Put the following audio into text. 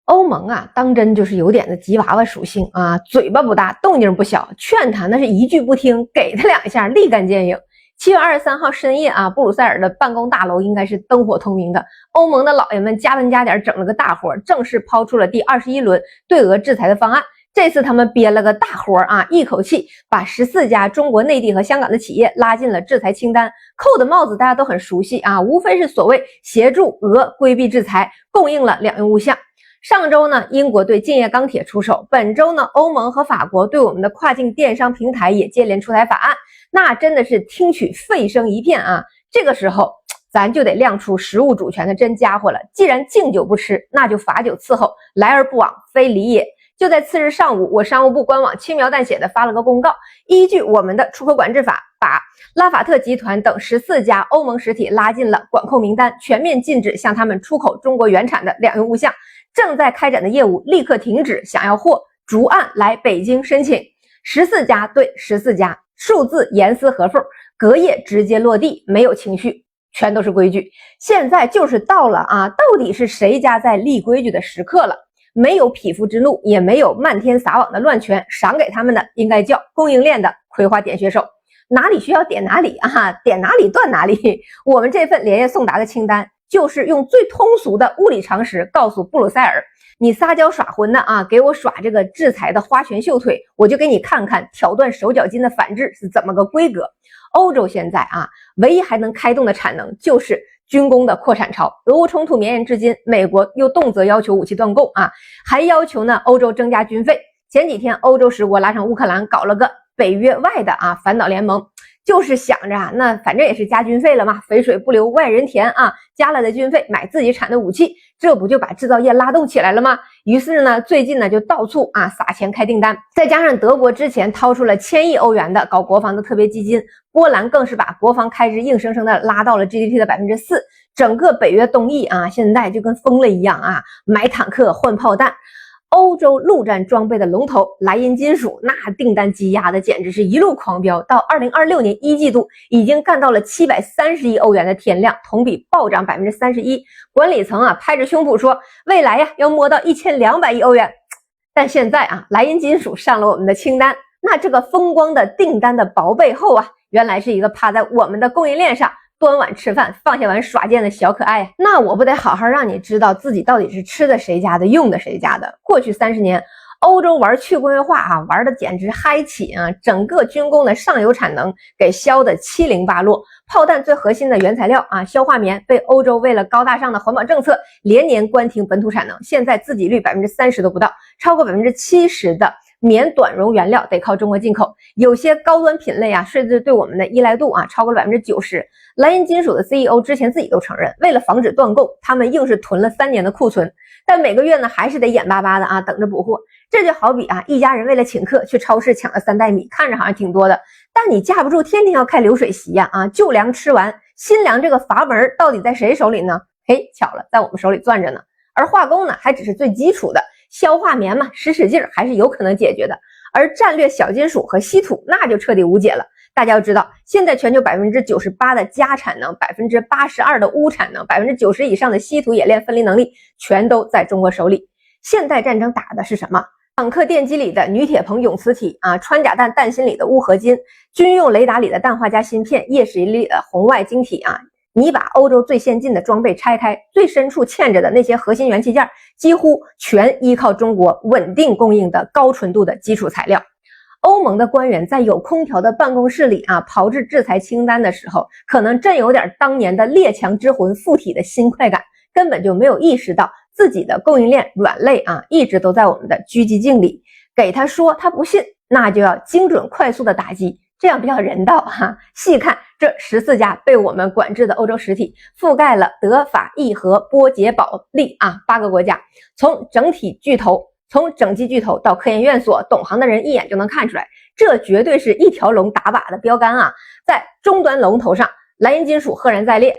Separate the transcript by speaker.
Speaker 1: 欧盟啊，当真就是有点的吉娃娃属性啊，嘴巴不大，动静不小，劝他那是一句不听，给他2下立竿见影。7月23号深夜啊，布鲁塞尔的办公大楼应该是灯火通明的。欧盟的老爷们加班加点整了个大活，正式抛出了第21轮对俄制裁的方案。这次他们憋了个大活啊，一口气把14家中国内地和香港的企业拉进了制裁清单，扣的帽子大家都很熟悉啊，无非是所谓协助俄规避制裁，供应了两用物项。上周呢，英国对建业钢铁出手，本周呢，欧盟和法国对我们的跨境电商平台也接连出台法案，那真的是听取沸声一片啊！这个时候咱就得亮出食物主权的真家伙了，既然敬酒不吃，那就罚酒伺候，来而不往非礼也。就在次日上午，我商务部官网轻描淡写的发了个公告，依据我们的出口管制法，把拉法特集团等14家欧盟实体拉进了管控名单，全面禁止向他们出口中国原产的两用物项。正在开展的业务立刻停止，想要货逐案来北京申请。14家对14家，数字严丝合缝，隔夜直接落地，没有情绪，全都是规矩。现在就是到了啊，到底是谁家在立规矩的时刻了？没有匹夫之怒，也没有漫天撒网的乱拳，赏给他们的应该叫供应链的葵花点穴手，哪里需要点哪里啊，点哪里断哪里。我们这份连夜送达的清单，就是用最通俗的物理常识告诉布鲁塞尔，你撒娇耍混的啊，给我耍这个制裁的花拳绣腿，我就给你看看挑断手脚筋的反制是怎么个规格。欧洲现在啊，唯一还能开动的产能就是军工的扩产潮。俄乌冲突绵延至今，美国又动辄要求武器断供啊，还要求呢欧洲增加军费。前几天欧洲10国拉上乌克兰，搞了个北约外的反导联盟，就是想着啊，那反正也是加军费了嘛，肥水不流外人田啊，加了的军费买自己产的武器，这不就把制造业拉动起来了吗？于是呢，最近呢就到处撒钱开订单，再加上德国之前掏出了1000亿欧元的搞国防的特别基金，波兰更是把国防开支硬生生的拉到了 GDP 的 4%， 整个北约东翼现在就跟疯了一样买坦克换炮弹。欧洲陆战装备的龙头莱茵金属，那订单积压的简直是一路狂飙，到2026年1季度已经干到了730亿欧元的天量，同比暴涨 31%。 管理层拍着胸脯说，未来要摸到1200亿欧元。但现在莱茵金属上了我们的清单，那这个风光的订单的薄背后原来是一个趴在我们的供应链上端碗吃饭放下碗耍剑的小可爱。那我不得好好让你知道自己到底是吃的谁家的用的谁家的。过去30年欧洲玩去工业化玩的简直嗨起整个军工的上游产能给削的七零八落。炮弹最核心的原材料硝化棉被欧洲为了高大上的环保政策连年关停本土产能，现在自给率 30% 都不到，超过 70% 的棉短绒原料得靠中国进口，有些高端品类甚至对我们的依赖度超过了 90%。 莱茵金属的 CEO 之前自己都承认，为了防止断供，他们硬是囤了3年的库存，但每个月呢还是得眼巴巴的等着补货。这就好比一家人为了请客去超市抢了3袋米，看着好像挺多的，但你架不住天天要开流水席旧粮吃完，新粮这个阀门到底在谁手里呢？嘿，巧了，在我们手里攥着呢。而化工呢还只是最基础的，消化棉嘛，使劲还是有可能解决的，而战略小金属和稀土那就彻底无解了。大家要知道，现在全球 98% 的镓产能， 82% 的钨产能， 90% 以上的稀土冶炼分离能力全都在中国手里。现代战争打的是什么？坦克电机里的女铁棚永磁体穿甲弹弹芯里的钨合金，军用雷达里的氮化镓芯片，夜视仪里的红外晶体你把欧洲最先进的装备拆开，最深处嵌着的那些核心元器件几乎全依靠中国稳定供应的高纯度的基础材料。欧盟的官员在有空调的办公室里炮制制裁清单的时候，可能真有点当年的列强之魂附体的新快感，根本就没有意识到自己的供应链软肋一直都在我们的狙击镜里。给他说他不信，那就要精准快速的打击，这样比较人道细看这14家被我们管制的欧洲实体，覆盖了德法意和波捷保利8个国家。从整机巨头到科研院所，懂行的人一眼就能看出来，这绝对是一条龙打靶的标杆在终端龙头上，莱茵金属赫然在列。